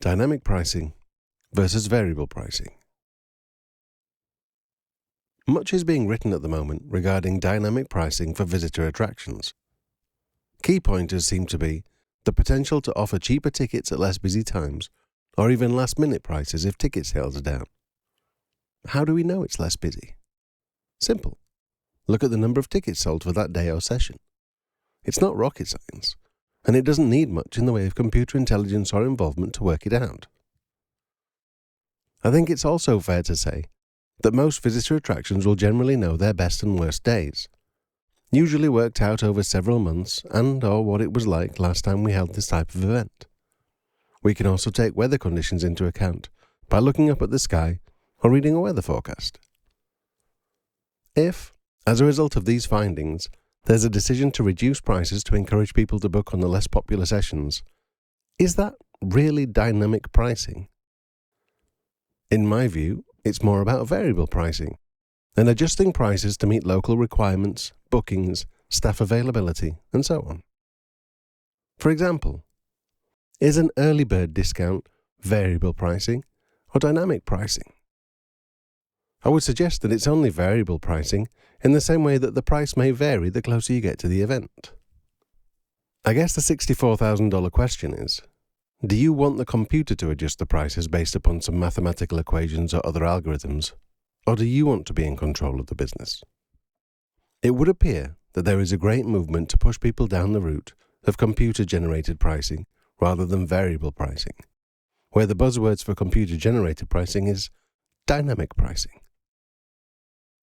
Dynamic pricing versus variable pricing. Much is being written at the moment regarding dynamic pricing for visitor attractions. Key pointers seem to be the potential to offer cheaper tickets at less busy times, or even last-minute prices if ticket sales are down. How do we know it's less busy? Simple. Look at the number of tickets sold for that day or session. It's not rocket science, and it doesn't need much in the way of computer intelligence or involvement to work it out. I think it's also fair to say that most visitor attractions will generally know their best and worst days, usually worked out over several months and/or what it was like last time we held this type of event. We can also take weather conditions into account by looking up at the sky or reading a weather forecast. If, as a result of these findings, there's a decision to reduce prices to encourage people to book on the less popular sessions, is that really dynamic pricing? In my view, it's more about variable pricing and adjusting prices to meet local requirements, bookings, staff availability, and so on. For example, is an early bird discount variable pricing or dynamic pricing? I would suggest that it's only variable pricing in the same way that the price may vary the closer you get to the event. I guess the $64,000 question is, do you want the computer to adjust the prices based upon some mathematical equations or other algorithms, or do you want to be in control of the business? It would appear that there is a great movement to push people down the route of computer-generated pricing rather than variable pricing, where the buzzwords for computer-generated pricing is dynamic pricing.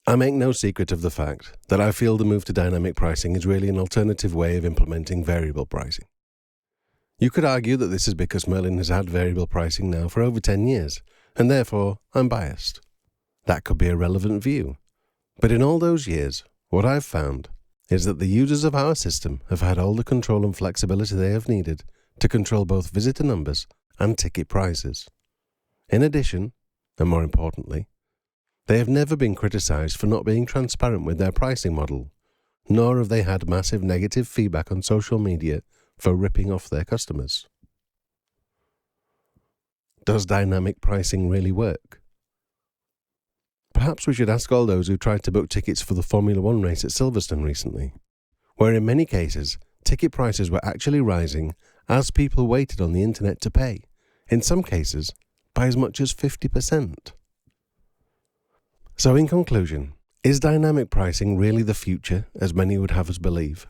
I make no secret of the fact that I feel the move to dynamic pricing is really an alternative way of implementing variable pricing. You could argue that this is because Merlin has had variable pricing now for over 10 years, and therefore I'm biased. That could be a relevant view. But in all those years, what I've found is that the users of our system have had all the control and flexibility they have needed to control both visitor numbers and ticket prices. In addition, and more importantly, they have never been criticized for not being transparent with their pricing model, nor have they had massive negative feedback on social media for ripping off their customers. Does dynamic pricing really work? Perhaps we should ask all those who tried to book tickets for the Formula One race at Silverstone recently, where in many cases, ticket prices were actually rising as people waited on the internet to pay, in some cases by as much as 50%. So in conclusion, is dynamic pricing really the future, as many would have us believe?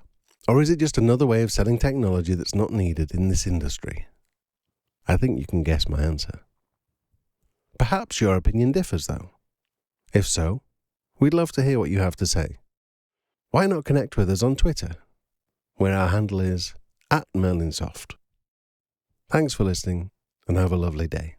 Or is it just another way of selling technology that's not needed in this industry? I think you can guess my answer. Perhaps your opinion differs, though. If so, we'd love to hear what you have to say. Why not connect with us on Twitter, where our handle is @Merlinsoft. Thanks for listening, and have a lovely day.